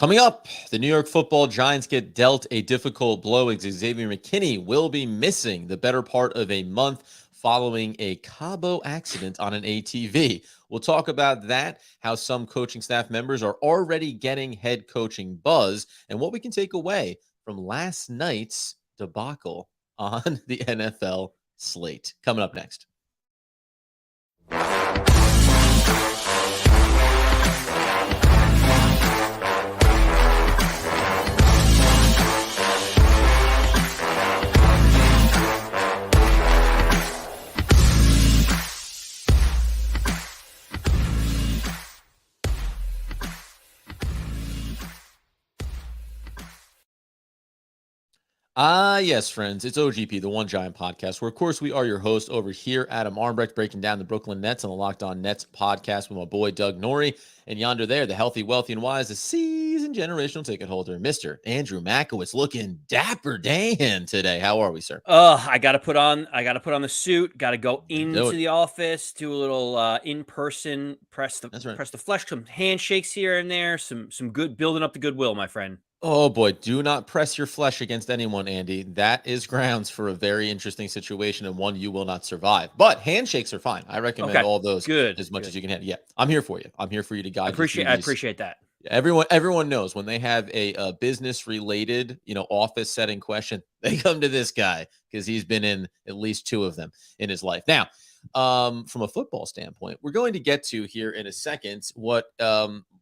Coming up, the New York Football Giants get dealt a difficult blow as Xavier McKinney will be missing the better part of a month following a Cabo accident on an ATV. We'll talk about that, how some coaching staff members are already getting head coaching buzz, and what we can take away from last night's debacle on the NFL slate. Coming up next. Yes, friends, it's OGP, the One Giant Podcast, where, of course, we are your host over here, Adam Armbrecht, breaking down the Brooklyn Nets on the Locked On Nets podcast with my boy, Doug Norrie. And yonder there, the healthy, wealthy, and wise, the seasoned generational ticket holder, Mr. Andrew Makowitz, looking dapper Dan today. How are we, sir? I gotta put on the suit, gotta go into the office, do a little in-person, press the flesh, some handshakes here and there, some good building up the goodwill, my friend. Oh boy, do not press your flesh against anyone, Andy. That is grounds for a very interesting situation and one you will not survive. But handshakes are fine. I recommend all those as much as you can handle. Yeah, I'm here for you. I'm here for you to guide. I appreciate that. Everyone knows when they have a business related, office setting question, they come to this guy because he's been in at least two of them in his life. Now, from a football standpoint, we're going to get to here in a second what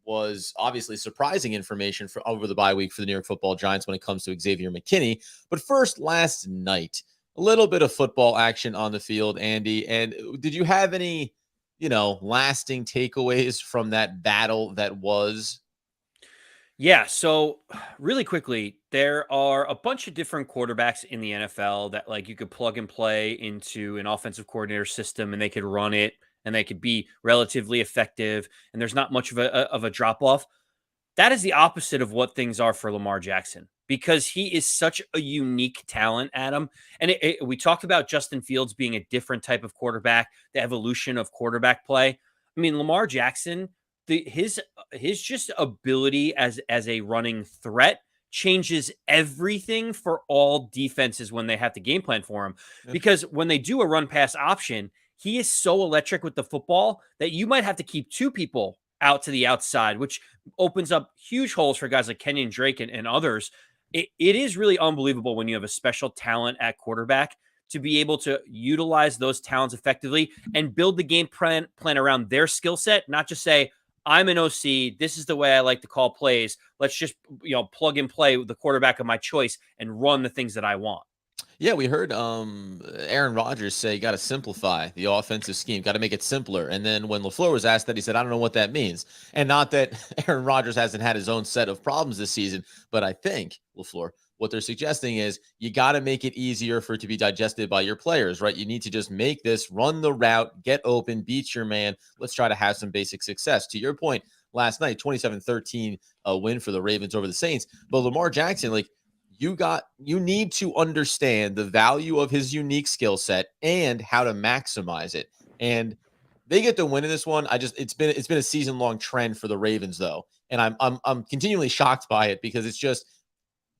was obviously surprising information for over the bye week for the New York Football Giants when it comes to Xavier McKinney. But first, last night, a little bit of football action on the field, Andy. And did you have any, lasting takeaways from that battle that was? Yeah, so really quickly, there are a bunch of different quarterbacks in the NFL that you could plug and play into an offensive coordinator system and they could run it and they could be relatively effective and there's not much of a drop off. That is the opposite of what things are for Lamar Jackson because he is such a unique talent, Adam. And we talked about Justin Fields being a different type of quarterback, the evolution of quarterback play. I mean, Lamar Jackson, his just ability as a running threat changes everything for all defenses when they have to game plan for him. Because when they do a run pass option, he is so electric with the football that you might have to keep two people out to the outside, which opens up huge holes for guys like Kenyon Drake and others. It is really unbelievable when you have a special talent at quarterback to be able to utilize those talents effectively and build the game plan around their skill set, not just say, I'm an OC. This is the way I like to call plays. Let's just, plug and play with the quarterback of my choice and run the things that I want. Yeah, we heard Aaron Rodgers say you got to simplify the offensive scheme, got to make it simpler. And then when LaFleur was asked that, he said, I don't know what that means. And not that Aaron Rodgers hasn't had his own set of problems this season, but I think, LaFleur, what they're suggesting is you got to make it easier for it to be digested by your players, right? You need to just make this, run the route, get open, beat your man. Let's try to have some basic success. To your point, last night, 27-13 win for the Ravens over the Saints. But Lamar Jackson, you need to understand the value of his unique skill set and how to maximize it. And they get the win in this one. It's been a season-long trend for the Ravens, though. And I'm continually shocked by it because it's just,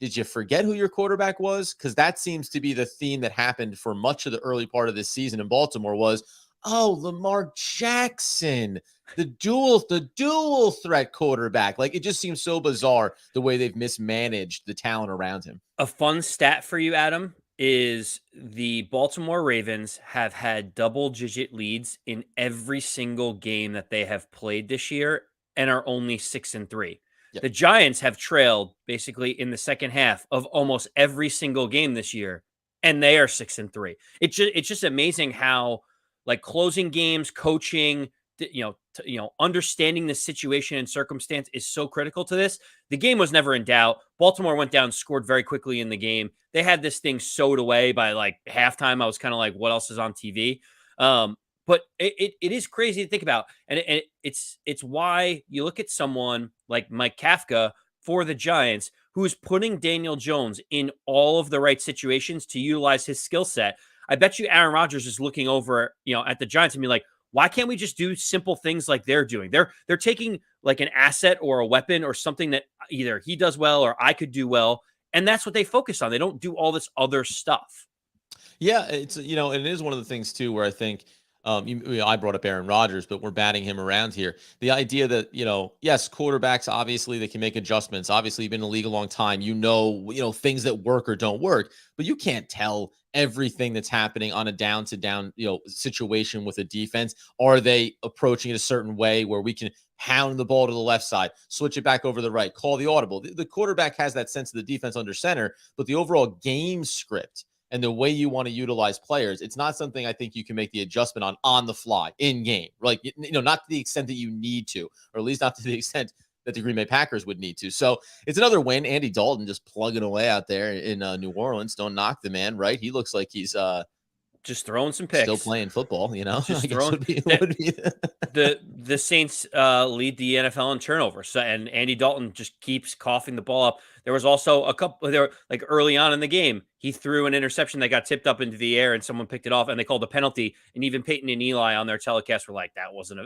did you forget who your quarterback was? Because that seems to be the theme that happened for much of the early part of this season in Baltimore was, Lamar Jackson, the dual threat quarterback. It just seems so bizarre the way they've mismanaged the talent around him. A fun stat for you, Adam, is the Baltimore Ravens have had double-digit leads in every single game that they have played this year and are only 6-3. Yep. The Giants have trailed basically in the second half of almost every single game this year, and they are 6-3. It's just amazing how closing games, coaching, understanding the situation and circumstance is so critical to this. The game was never in doubt. Baltimore went down, scored very quickly in the game. They had this thing sewed away by halftime. I was kind of like, what else is on TV? But it is crazy to think about. And it's why you look at someone like Mike Kafka for the Giants, who's putting Daniel Jones in all of the right situations to utilize his skill set. I bet you Aaron Rodgers is looking over, at the Giants and be like, Why can't we just do simple things like they're doing? They're taking like an asset or a weapon or something that either he does well or I could do well, and that's what they focus on. They don't do all this other stuff. Yeah, it's and it is one of the things too where I think I brought up Aaron Rodgers, but we're batting him around here. The idea that yes, quarterbacks obviously they can make adjustments. Obviously, you've been in the league a long time. Things that work or don't work, but you can't tell everything that's happening on a down to down situation with a defense. Are they approaching it a certain way where we can hound the ball to the left side, switch it back over to the right, call the audible? The quarterback has that sense of the defense under center, but the overall game script and the way you want to utilize players, it's not something I think you can make the adjustment on the fly in game. Like, not to the extent that you need to, or at least not to the extent that the Green Bay Packers would need to. So it's another win. Andy Dalton just plugging away out there in New Orleans. Don't knock the man, right? He looks like he's just throwing some picks, still playing football. Just I guess throwing. would be The Saints lead the NFL in turnover. So, and Andy Dalton just keeps coughing the ball up. There was also a couple there, like early on in the game, he threw an interception that got tipped up into the air and someone picked it off and they called a penalty. And even Peyton and Eli on their telecast were like, that wasn't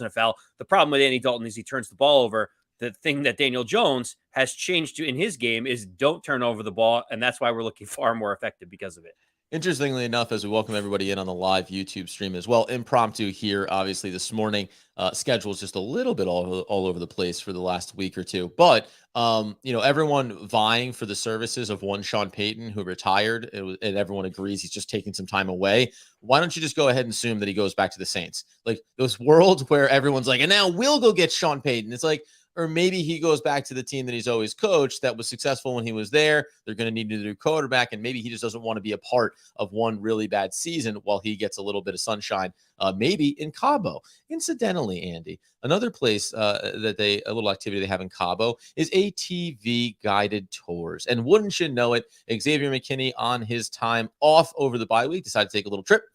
a foul. The problem with Andy Dalton is he turns the ball over. The thing that Daniel Jones has changed in his game is don't turn over the ball. And that's why we're looking far more effective because of it. Interestingly enough, as we welcome everybody in on the live YouTube stream as well, impromptu here, obviously this morning, schedule is just a little bit all over the place for the last week or two. But everyone vying for the services of one Sean Payton who retired, and everyone agrees he's just taking some time away. Why don't you just go ahead and assume that he goes back to the Saints? Like those worlds where everyone's like, and now we'll go get Sean Payton. It's like, or maybe he goes back to the team that he's always coached that was successful when he was there. They're going to need a new quarterback, and maybe he just doesn't want to be a part of one really bad season while he gets a little bit of sunshine, maybe in Cabo. Incidentally, Andy, another place a little activity they have in Cabo is ATV guided tours. And wouldn't you know it, Xavier McKinney on his time off over the bye week decided to take a little trip.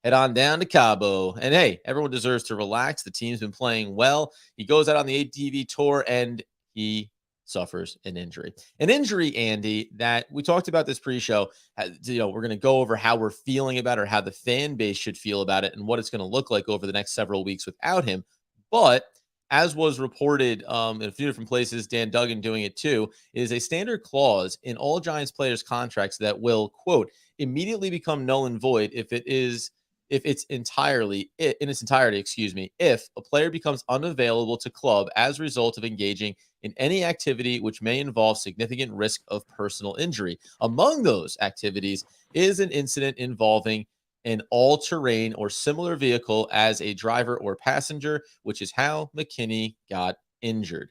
Head on down to Cabo. And hey, everyone deserves to relax. The team's been playing well. He goes out on the ATV tour and he suffers an injury. An injury, Andy, that we talked about this pre-show. We're going to go over how we're feeling about it, or how the fan base should feel about it, and what it's going to look like over the next several weeks without him. But as was reported in a few different places, Dan Duggan doing it too, is a standard clause in all Giants players' contracts that will, quote, immediately become null and void if in its entirety, if a player becomes unavailable to club as a result of engaging in any activity which may involve significant risk of personal injury. Among those activities is an incident involving an all-terrain or similar vehicle as a driver or passenger, which is how McKinney got injured.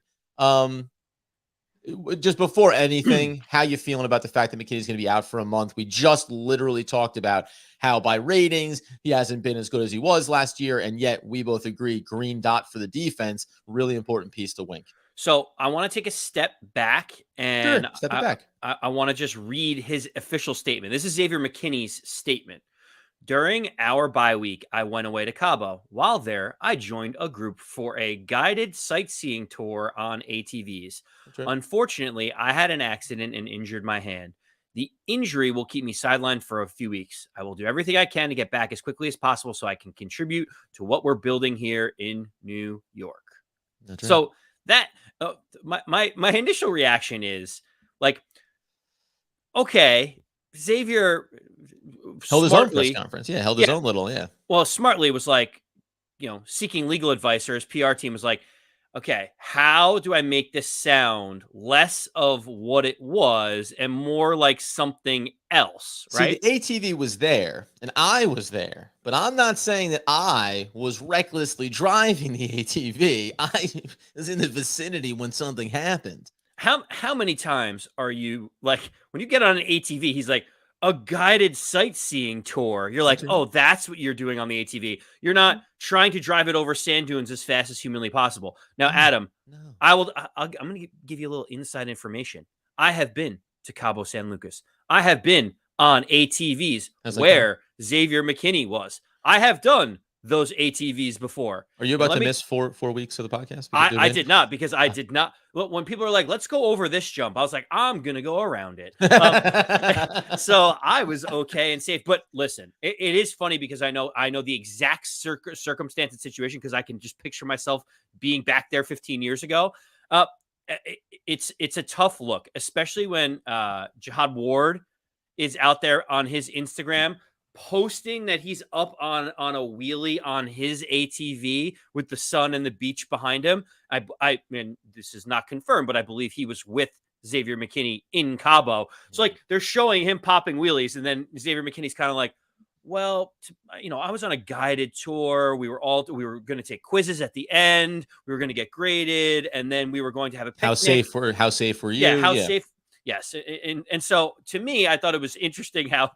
Just before anything, how you feeling about the fact that McKinney's going to be out for a month? We just literally talked about how by ratings, he hasn't been as good as he was last year. And yet we both agree green dot for the defense, really important piece to Wink. So I want to take a step back and step back. I want to just read his official statement. This is Xavier McKinney's statement. During our bye week, I went away to Cabo. While there, I joined a group for a guided sightseeing tour on ATVs. Right. Unfortunately, I had an accident and injured my hand. The injury will keep me sidelined for a few weeks. I will do everything I can to get back as quickly as possible so I can contribute to what we're building here in New York. That's right. So that my initial reaction is like, okay, Xavier held his own press conference. Yeah, held his own little, Well, smartly was like, seeking legal advice, or his PR team was like, okay, how do I make this sound less of what it was and more like something else, right? See, the ATV was there and I was there, but I'm not saying that I was recklessly driving the ATV. I was in the vicinity when something happened. How many times are you like, when you get on an ATV, he's like, a guided sightseeing tour. You're like, oh, that's what you're doing on the ATV. You're not trying to drive it over sand dunes as fast as humanly possible. Now, Adam, I'm going to give you a little inside information. I have been to Cabo San Lucas. I have been on ATVs where Xavier McKinney was. I have done those ATVs before. Are you And about let to me miss 4 weeks of the podcast? I did not, because I did not. Well, when people are like, "Let's go over this jump," I was like, "I'm gonna go around it." So I was okay and safe. But listen, it is funny because I know the exact circumstance and situation, because I can just picture myself being back there 15 years ago. Uh, it's a tough look, especially when Jihad Ward is out there on his Instagram posting that he's up on a wheelie on his ATV with the sun and the beach behind him. I mean, this is not confirmed, but I believe he was with Xavier McKinney in Cabo. So like they're showing him popping wheelies, and then Xavier McKinney's kind of like, well, I was on a guided tour. We were going to take quizzes at the end. We were going to get graded, and then we were going to have a picnic. How safe were you? Yeah, how safe? Yes, and so to me, I thought it was interesting how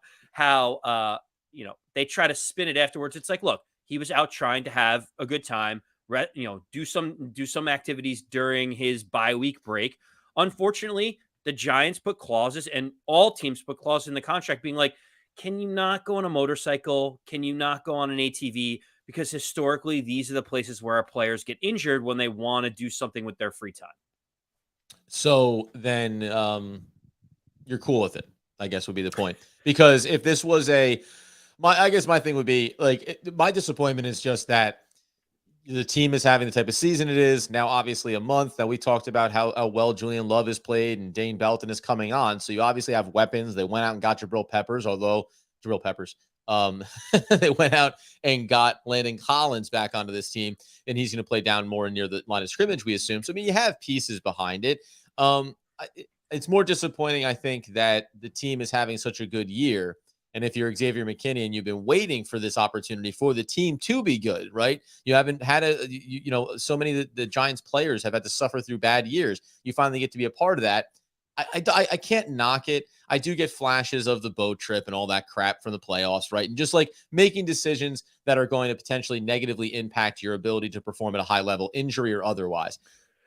they try to spin it afterwards. It's like, look, he was out trying to have a good time, do some activities during his bye-week break. Unfortunately, the Giants put clauses, and all teams put clauses in the contract being like, can you not go on a motorcycle? Can you not go on an ATV? Because historically, these are the places where our players get injured when they want to do something with their free time. So then you're cool with it, I guess would be the point. Because if this was I guess my thing would be like, my disappointment is just that the team is having the type of season it is now. Obviously, a month that we talked about how well Julian Love has played and Dane Belton is coming on. So you obviously have weapons. They went out and got Jabril Peppers, they went out and got Landon Collins back onto this team, and he's going to play down more near the line of scrimmage, we assume. So I mean, you have pieces behind it. It's more disappointing, I think, that the team is having such a good year. And if you're Xavier McKinney and you've been waiting for this opportunity for the team to be good, right? You haven't had so many of the Giants players have had to suffer through bad years. You finally get to be a part of that. I can't knock it. I do get flashes of the boat trip and all that crap from the playoffs, right? And just like making decisions that are going to potentially negatively impact your ability to perform at a high level, injury or otherwise.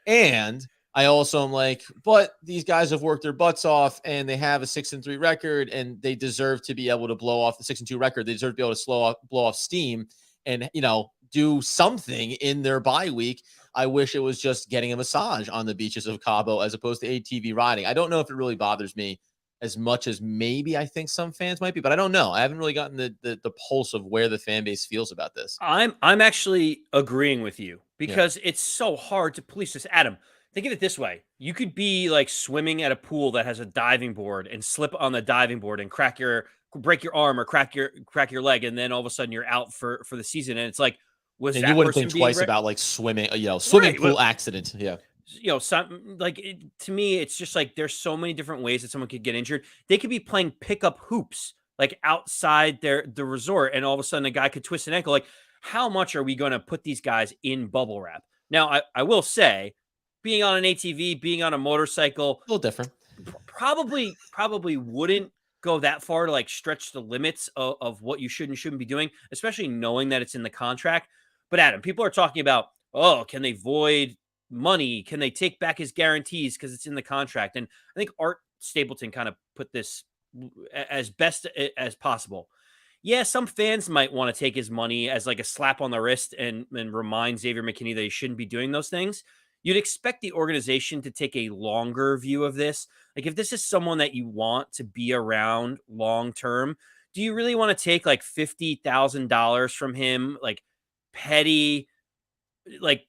And I also am like, but these guys have worked their butts off and they have a 6-3 record, and they deserve to be able to blow off the 6-2 record. They deserve to be able to blow off steam and, do something in their bye week. I wish it was just getting a massage on the beaches of Cabo as opposed to ATV riding. I don't know if it really bothers me as much as maybe I think some fans might be, but I don't know. I haven't really gotten the pulse of where the fan base feels about this. I'm actually agreeing with you, because it's so hard to police this. Adam, think of it this way. You could be like swimming at a pool that has a diving board and slip on the diving board and break your arm or crack your leg, and then all of a sudden you're out for the season. And it's like, and you wouldn't think twice about like swimming, swimming pool accident. Yeah. To me, it's just like there's so many different ways that someone could get injured. They could be playing pickup hoops like outside the resort, and all of a sudden a guy could twist an ankle. Like, how much are we going to put these guys in bubble wrap? Now, I will say, being on an ATV, being on a motorcycle, a little different. Probably wouldn't go that far to like stretch the limits of what you should and shouldn't be doing, especially knowing that it's in the contract. But Adam, people are talking about, oh, can they void money? Can they take back his guarantees because it's in the contract? And I think Art Stapleton kind of put this as best as possible. Yeah, some fans might want to take his money as like a slap on the wrist and remind Xavier McKinney that he shouldn't be doing those things. You'd expect the organization to take a longer view of this. Like, if this is someone that you want to be around long term, do you really want to take like $50,000 from him, like petty, like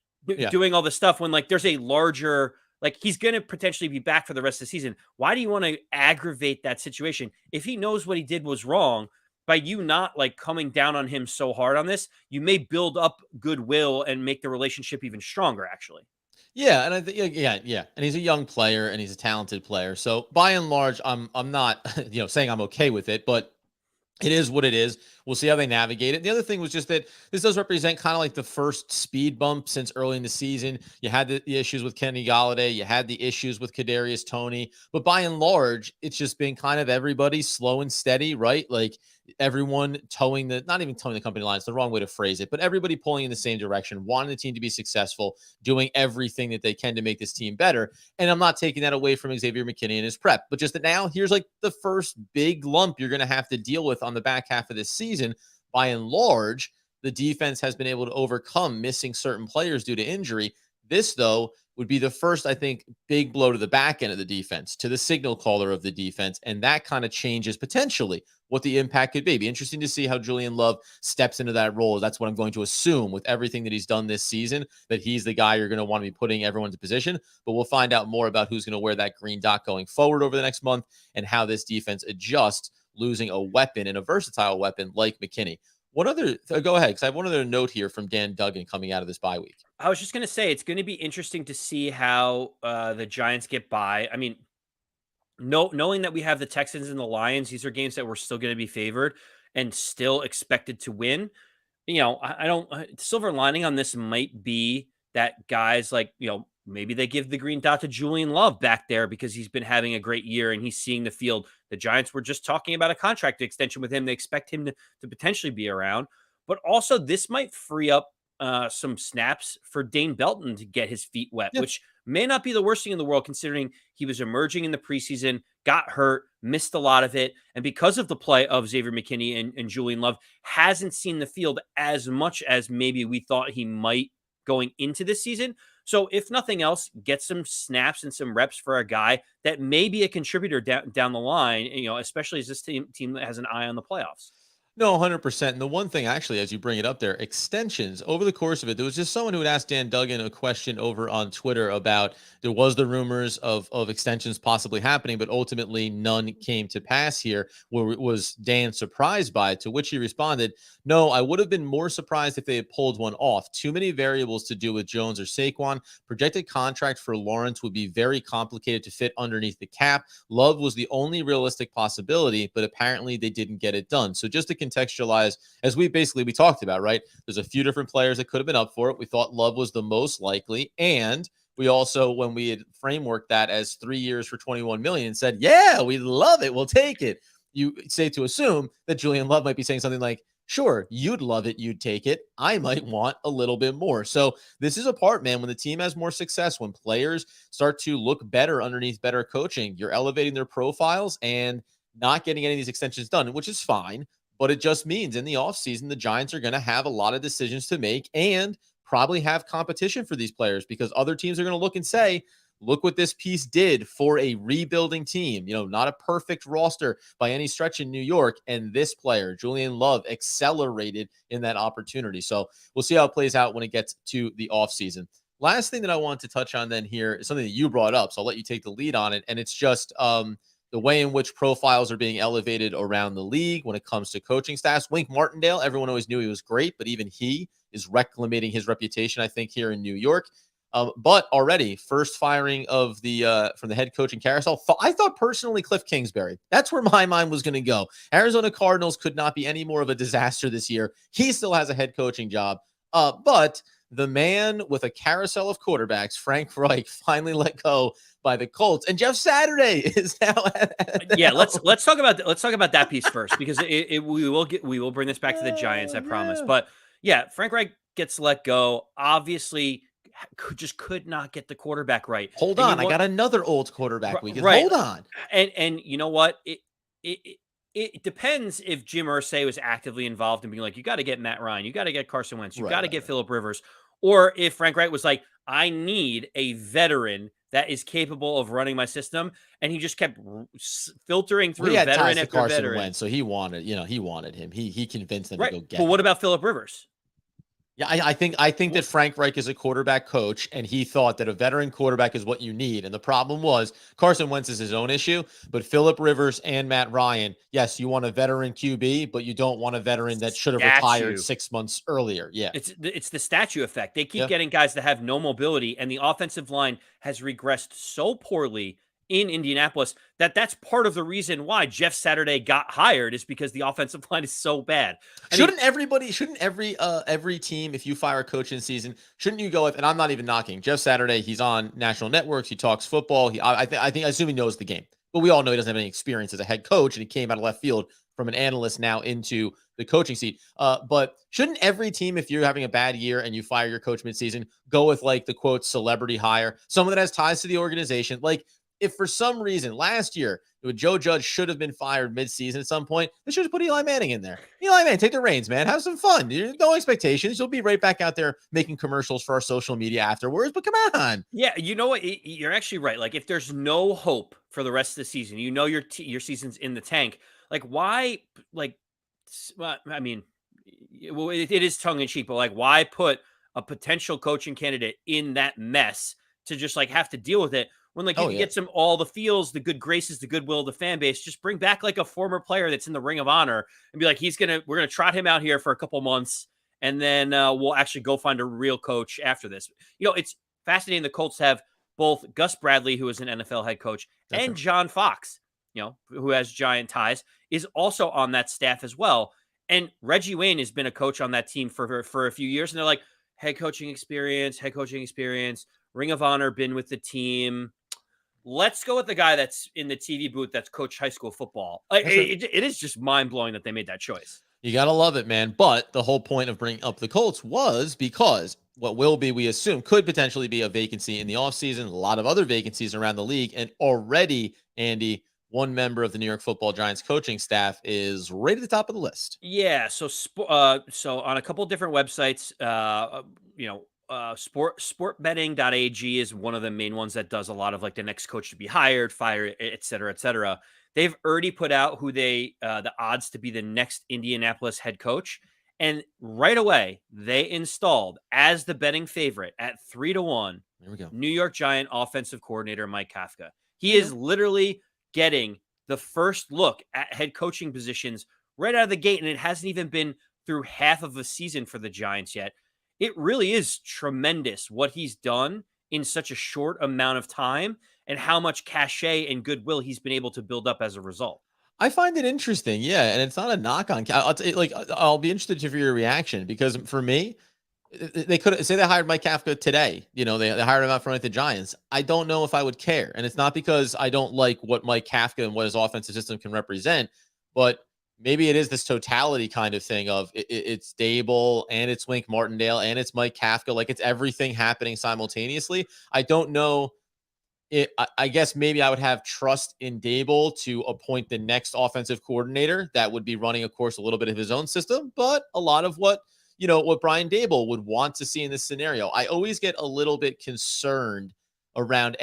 doing all this stuff when like there's a larger, like he's going to potentially be back for the rest of the season? Why do you want to aggravate that situation? If he knows what he did was wrong, by you not like coming down on him so hard on this, you may build up goodwill and make the relationship even stronger, actually. Yeah, and I think yeah, and he's a young player and he's a talented player. So by and large, I'm not saying I'm okay with it, but it is what it is. We'll see how they navigate it. The other thing was just that this does represent kind of like the first speed bump since early in the season. You had the issues with Kenny Galladay. You had the issues with Kadarius Toney. But by and large, it's just been kind of everybody slow and steady, right? Like everyone not even towing the company line. It's the wrong way to phrase it, but everybody pulling in the same direction, wanting the team to be successful, doing everything that they can to make this team better. And I'm not taking that away from Xavier McKinney and his prep, but just that now here's like the first big lump you're going to have to deal with on the back half of this season. By and large, the defense has been able to overcome missing certain players due to injury. This, though, would be the first, I think, big blow to the back end of the defense, to the signal caller of the defense. And that kind of changes potentially what the impact could be. Be interesting to see how Julian Love steps into that role. That's what I'm going to assume with everything that he's done this season, that he's the guy you're going to want to be putting everyone into position. But we'll find out more about who's going to wear that green dot going forward over the next month and how this defense adjusts losing a weapon and a versatile weapon like McKinney. What other, go ahead, because I have one other note here from Dan Duggan coming out of this bye week. I was just going to say, it's going to be interesting to see how the Giants get by. I mean, knowing that we have the Texans and the Lions, these are games that we're still going to be favored and still expected to win. I don't, silver lining on this might be that guys like, maybe they give the green dot to Julian Love back there because he's been having a great year and he's seeing the field. The Giants were just talking about a contract extension with him. They expect him to potentially be around, but also this might free up some snaps for Dane Belton to get his feet wet, which may not be the worst thing in the world considering he was emerging in the preseason, got hurt, missed a lot of it. And because of the play of Xavier McKinney and Julian Love, hasn't seen the field as much as maybe we thought he might going into this season. So if nothing else, get some snaps and some reps for a guy that may be a contributor down the line, especially as this team that has an eye on the playoffs. No, 100%. And the one thing, actually, as you bring it up there, extensions over the course of it, there was just someone who had asked Dan Duggan a question over on Twitter about there was the rumors of extensions possibly happening, but ultimately none came to pass here. Was Dan surprised by it? To which he responded, no, I would have been more surprised if they had pulled one off. Too many variables to do with Jones or Saquon. Projected contract for Lawrence would be very complicated to fit underneath the cap. Love was the only realistic possibility, but apparently they didn't get it done. So just to contextualize, as we talked about, right? There's a few different players that could have been up for it. We thought Love was the most likely. And we also, when we had frameworked that as 3 years for $21 million, said, yeah, we love it. We'll take it. You say to assume that Julian Love might be saying something like, sure, you'd love it. You'd take it. I might want a little bit more. So this is a part, man, when the team has more success, when players start to look better underneath better coaching, you're elevating their profiles and not getting any of these extensions done, which is fine. But it just means in the offseason, the Giants are going to have a lot of decisions to make and probably have competition for these players because other teams are going to look and say, look what this piece did for a rebuilding team. Not a perfect roster by any stretch in New York. And this player, Julian Love, accelerated in that opportunity. So we'll see how it plays out when it gets to the offseason. Last thing that I want to touch on then here is something that you brought up. So I'll let you take the lead on it. And it's just the way in which profiles are being elevated around the league when it comes to coaching staffs. Wink Martindale, everyone always knew he was great, but even he is reclamating his reputation, I think, here in New York. But already, first firing of the from the head coaching carousel, I thought personally Cliff Kingsbury. That's where my mind was going to go. Arizona Cardinals could not be any more of a disaster this year. He still has a head coaching job. But the man with a carousel of quarterbacks, Frank Reich, finally let go by the Colts, and Jeff Saturday is now. Let's talk about that piece first because we will bring this back to the Giants, I promise. But yeah, Frank Reich gets let go. Obviously, just could not get the quarterback right. Hold on, I got another old quarterback. Right. Hold on, and you know what? It depends if Jim Irsay was actively involved in being like, you got to get Matt Ryan, you got to get Carson Wentz, you got to get Phillip Rivers, or if Frank Reich was like, I need a veteran that is capable of running my system, and he just kept filtering through veteran after Carson veteran. Wentz, so he wanted him. He convinced them to go get. But what about Phillip Rivers? Yeah, I think that Frank Reich is a quarterback coach, and he thought that a veteran quarterback is what you need. And the problem was Carson Wentz is his own issue, but Phillip Rivers and Matt Ryan, yes, you want a veteran QB, but you don't want a veteran that should have retired 6 months earlier. Yeah, it's the statue effect. They keep getting guys that have no mobility, and the offensive line has regressed so poorly in Indianapolis that's part of the reason why Jeff Saturday got hired is because the offensive line is so bad. Shouldn't every team, if you fire a coach in season, shouldn't you go with, and I'm not even knocking Jeff Saturday, he's on national networks, he talks football, I assume he knows the game, but we all know he doesn't have any experience as a head coach, and he came out of left field from an analyst now into the coaching seat. But shouldn't every team, if you're having a bad year and you fire your coach midseason, go with like the quote celebrity hire, someone that has ties to the organization? Like, if for some reason last year Joe Judge should have been fired midseason at some point, they should have put Eli Manning in there. Eli Manning, take the reins, man. Have some fun. No expectations. You'll be right back out there making commercials for our social media afterwards. But come on. Yeah, you know what? You're actually right. Like, if there's no hope for the rest of the season, your season's in the tank. Like, why? Like, well, I mean, it is tongue in cheek, but like, why put a potential coaching candidate in that mess to just like have to deal with it when like you can get some all the feels, the good graces, the goodwill of the fan base? Just bring back like a former player that's in the Ring of Honor and be like, we're gonna trot him out here for a couple months, and then we'll actually go find a real coach after this. It's fascinating. The Colts have both Gus Bradley, who is an NFL head coach, and John Fox, who has Giant ties, is also on that staff as well. And Reggie Wayne has been a coach on that team for a few years. And they're like, head coaching experience, Ring of Honor, been with the team. Let's go with the guy that's in the TV booth that's coached high school football. It is just mind-blowing that they made that choice. You got to love it, man. But the whole point of bringing up the Colts was because what will be, we assume, could potentially be a vacancy in the offseason, a lot of other vacancies around the league. And already, Andy, one member of the New York Football Giants coaching staff is right at the top of the list. Yeah. So on a couple of different websites, sportbetting.ag is one of the main ones that does a lot of like the next coach to be hired, fired, et cetera, et cetera. They've already put out who the odds to be the next Indianapolis head coach. And right away, they installed as the betting favorite at 3-1, there we go, New York Giant offensive coordinator Mike Kafka. He is literally getting the first look at head coaching positions right out of the gate, and it hasn't even been through half of a season for the Giants yet. It really is tremendous what he's done in such a short amount of time and how much cachet and goodwill he's been able to build up as a result. I find it interesting, yeah, and it's not a knock on. I'll be interested to hear your reaction, because for me, they could say they hired Mike Kafka today. They hired him out front at the Giants. I don't know if I would care, and it's not because I don't like what Mike Kafka and what his offensive system can represent, but maybe it is this totality kind of thing of it's Dable and it's Wink Martindale and it's Mike Kafka. Like, it's everything happening simultaneously. I don't know. I guess maybe I would have trust in Dable to appoint the next offensive coordinator that would be running, of course, a little bit of his own system, but a lot of what Brian Dable would want to see in this scenario. I always get a little bit concerned around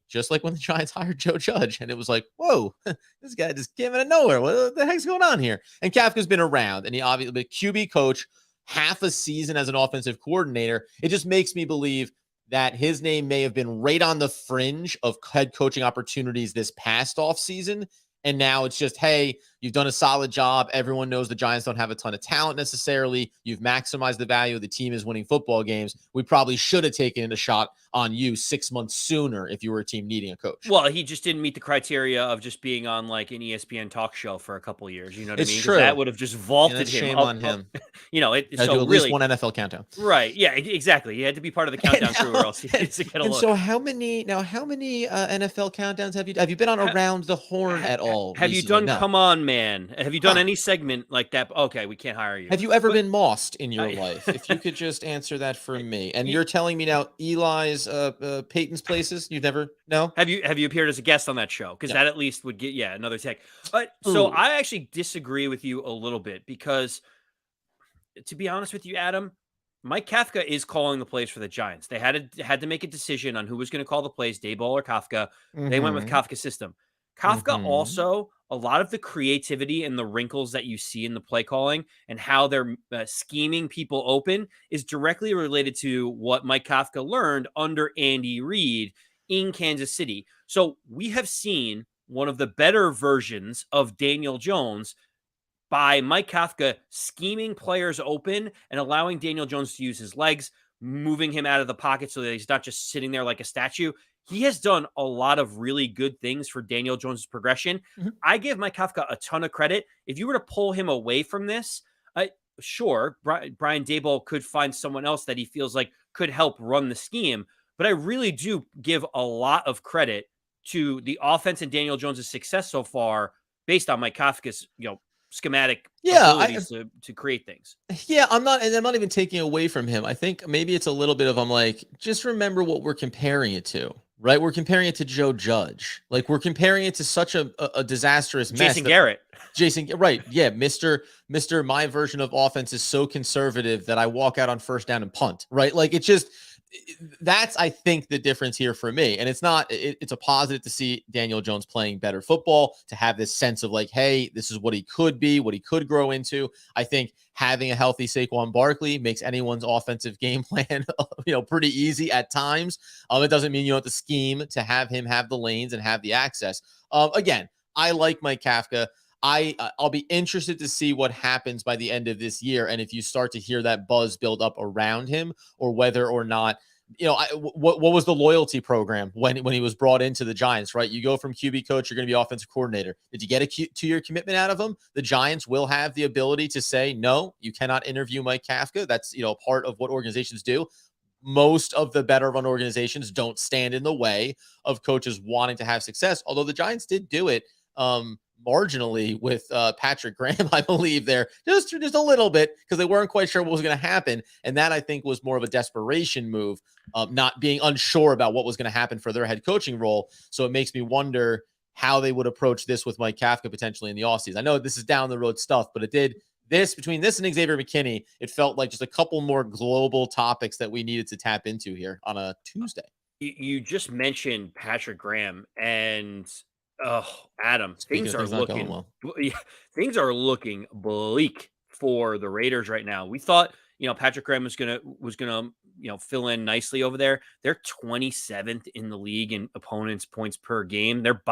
just like when the Giants hired Joe Judge, and it was like, whoa, this guy just came out of nowhere. What the heck's going on here? And Kafka's been around, and he obviously been QB coach, half a season as an offensive coordinator. It just makes me believe that his name may have been right on the fringe of head coaching opportunities this past offseason. And now it's just, hey, you've done a solid job. Everyone knows the Giants don't have a ton of talent necessarily. You've maximized the value. The team is winning football games. We probably should have taken a shot on you 6 months sooner if you were a team needing a coach. Well, he just didn't meet the criteria of just being on like an ESPN talk show for a couple of years. You know what I mean? True. That would have just vaulted him. Shame on him. So at least one NFL countdown. Right. Yeah, exactly. He had to be part of the countdown crew or else he needs to get a look. So how many NFL countdowns have you been on around the horn at all? Have you done Come On Man? Have you done any segment like that? Okay, we can't hire you. Have you ever been mossed in your life? If you could just answer that for me. And you're telling me now Eli's Peyton's Places, you've never Have you appeared as a guest on that show? Because that at least would get another take. But so I actually disagree with you a little bit, because to be honest with you, Adam, Mike Kafka is calling the plays for the Giants. They had to make a decision on who was going to call the plays, Daboll or Kafka. They went with Kafka's system. Kafka also, a lot of the creativity and the wrinkles that you see in the play calling and how they're scheming people open is directly related to what Mike Kafka learned under Andy Reid in Kansas City. So we have seen one of the better versions of Daniel Jones by Mike Kafka scheming players open and allowing Daniel Jones to use his legs, moving him out of the pocket so that he's not just sitting there like a statue. He has done a lot of really good things for Daniel Jones' progression. I give Mike Kafka a ton of credit. If you were to pull him away from this, sure, Brian Daboll could find someone else that he feels like could help run the scheme. But I really do give a lot of credit to the offense and Daniel Jones' success so far based on Mike Kafka's, schematic abilities to create things. Yeah, I'm not even taking away from him. I think maybe it's a little bit of, I'm like, just remember what we're comparing it to, right? We're comparing it to Joe Judge. Like, we're comparing it to such a disastrous mess. Jason Garrett. Jason, right. Yeah. Mr. My version of offense is so conservative that I walk out on first down and punt, right? Like, it's just, that's, I think, the difference here for me. And it's not, it's a positive to see Daniel Jones playing better football, to have this sense of like, hey, this is what he could be, what he could grow into. I think having a healthy Saquon Barkley makes anyone's offensive game plan, pretty easy at times. It doesn't mean you don't have to scheme to have him have the lanes and have the access. Again, I like Mike Kafka. I'll be interested to see what happens by the end of this year, and if you start to hear that buzz build up around him, or whether or not, what was the loyalty program when he was brought into the Giants, right? You go from QB coach, you're going to be offensive coordinator. Did you get a 2-year commitment out of him? The Giants will have the ability to say, no, you cannot interview Mike Kafka. That's, part of what organizations do. Most of the better run organizations don't stand in the way of coaches wanting to have success, although the Giants did do it marginally with Patrick Graham, I believe, there just a little bit, because they weren't quite sure what was going to happen. And that, I think, was more of a desperation move, not being unsure about what was going to happen for their head coaching role. So it makes me wonder how they would approach this with Mike Kafka potentially in the offseason. I know this is down the road stuff, but between this and Xavier McKinney, it felt like just a couple more global topics that we needed to tap into here on a Tuesday. You just mentioned Patrick Graham, and Adam, things are looking well. Things are looking bleak for the Raiders right now. We thought, Patrick Graham was gonna fill in nicely over there. They're 27th in the league in opponents' points per game. They're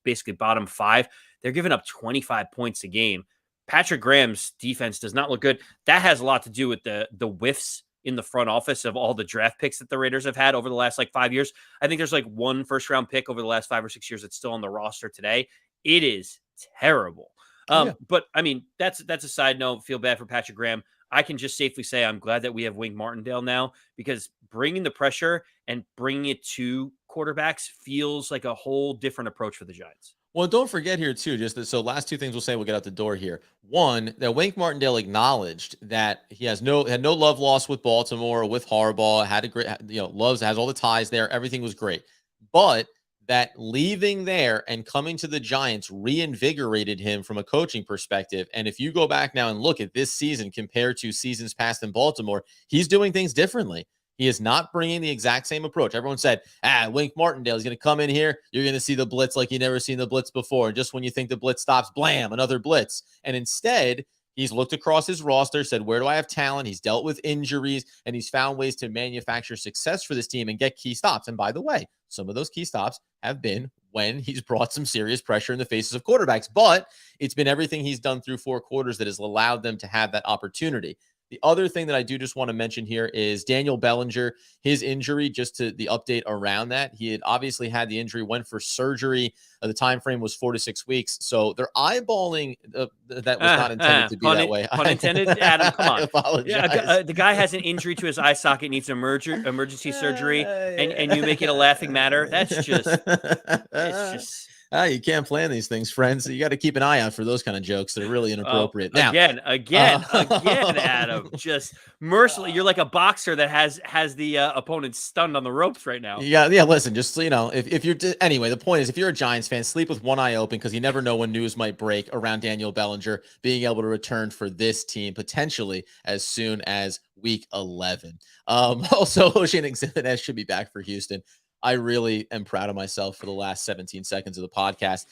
basically bottom 5. They're giving up 25 points a game. Patrick Graham's defense does not look good. That has a lot to do with the whiffs in the front office of all the draft picks that the Raiders have had over the last 5 years. I think there's one first round pick over the last 5 or 6 years that's still on the roster today. It is terrible. But I mean, that's a side note. Feel bad for Patrick Graham. I can just safely say I'm glad that we have Wink Martindale now, because bringing the pressure and bringing it to quarterbacks feels like a whole different approach for the Giants. Well, don't forget here too, so last 2 things we'll say, we'll get out the door here. One, that Wink Martindale acknowledged that he had no love lost with Baltimore or with Harbaugh, had a great, has all the ties there. Everything was great. But that leaving there and coming to the Giants reinvigorated him from a coaching perspective. And if you go back now and look at this season compared to seasons past in Baltimore, he's doing things differently. He is not bringing the exact same approach. Everyone said, Wink Martindale is going to come in here. You're going to see the blitz like you've never seen the blitz before. And just when you think the blitz stops, blam, another blitz. And instead, he's looked across his roster, said, where do I have talent? He's dealt with injuries, and he's found ways to manufacture success for this team and get key stops. And by the way, some of those key stops have been when he's brought some serious pressure in the faces of quarterbacks. But it's been everything he's done through 4 quarters that has allowed them to have that opportunity. The other thing that I do just want to mention here is Daniel Bellinger, his injury, just to the update around that. He had obviously had the injury, went for surgery. The time frame was 4 to 6 weeks. So they're eyeballing that was not intended to be that way. Pun intended, Adam, come on. I apologize. Yeah, the guy has an injury to his eye socket, needs emergency surgery, and you make it a laughing matter. That's just, it's just... You can't plan these things, friends. So you got to keep an eye out for those kind of jokes. They're really inappropriate. Now, again, Adam, just mercilessly. You're like a boxer that has the opponent stunned on the ropes right now. Yeah. Listen, just so you know, if you're anyway, the point is, if you're a Giants fan, sleep with one eye open, because you never know when news might break around Daniel Bellinger being able to return for this team potentially as soon as week 11. Also, Ocean Exhibit should be back for Houston. I really am proud of myself for the last 17 seconds of the podcast.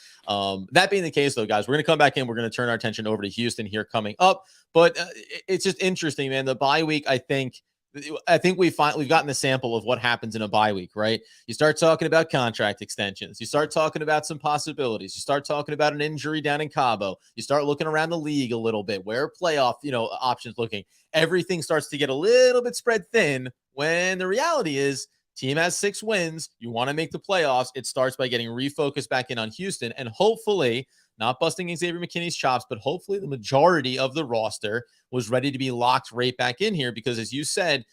That being the case, though, guys, we're going to come back in. We're going to turn our attention over to Houston here coming up. But it's just interesting, man. The bye week, I think we've gotten the sample of what happens in a bye week, right? You start talking about contract extensions. You start talking about some possibilities. You start talking about an injury down in Cabo. You start looking around the league a little bit. Where are playoff, options looking? Everything starts to get a little bit spread thin, when the reality is, team has 6 wins. You want to make the playoffs. It starts by getting refocused back in on Houston, and hopefully not busting Xavier McKinney's chops, but hopefully the majority of the roster was ready to be locked right back in here, because as you said,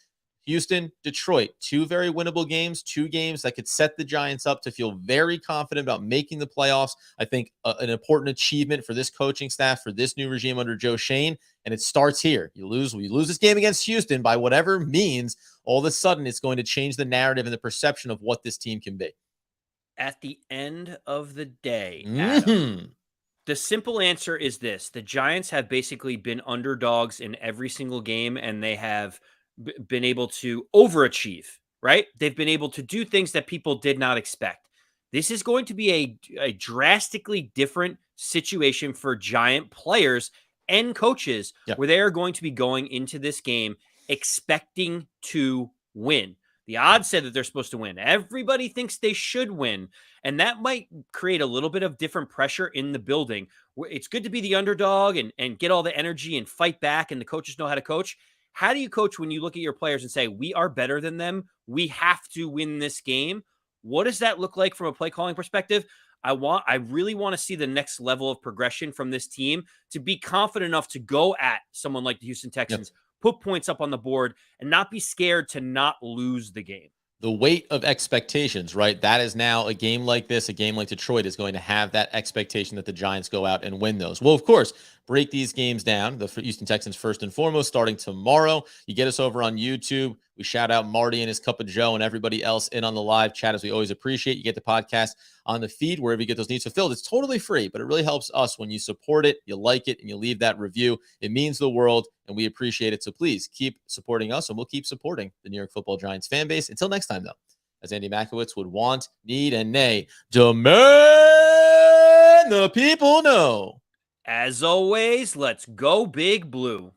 Houston, Detroit, 2 very winnable games, 2 games that could set the Giants up to feel very confident about making the playoffs. I think an important achievement for this coaching staff, for this new regime under Joe Shane, and it starts here. You lose this game against Houston by whatever means, all of a sudden it's going to change the narrative and the perception of what this team can be. At the end of the day, Adam, Mm-hmm. the simple answer is this: the Giants have basically been underdogs in every single game, and they have been able to overachieve, right? They've been able to do things that people did not expect. This is going to be a drastically different situation for Giant players and coaches, Yep. where they are going to be going into this game expecting to win. The odds said that they're supposed to win. Everybody thinks they should win. And that might create a little bit of different pressure in the building. It's good to be the underdog and get all the energy and fight back, and the coaches know how to coach. How do you coach when you look at your players and say, we are better than them? We have to win this game. What does that look like from a play calling perspective? I really want to see the next level of progression from this team to be confident enough to go at someone like the Houston Texans, put points up on the board, and not be scared to not lose the game. The weight of expectations, right? That is now a game like this, a game like Detroit is going to have that expectation that the Giants go out and win those. Well, of course, break these games down. The Houston Texans first and foremost, starting tomorrow. You get us over on YouTube. We shout out Marty and his cup of Joe and everybody else in on the live chat, as we always appreciate. You get the podcast on the feed wherever you get those needs fulfilled. It's totally free, but it really helps us when you support it, you like it, and you leave that review. It means the world, and we appreciate it. So please keep supporting us, and we'll keep supporting the New York Football Giants fan base. Until next time, though, as Andy Makowitz would want, need, and nay, demand the people know. As always, let's go Big Blue.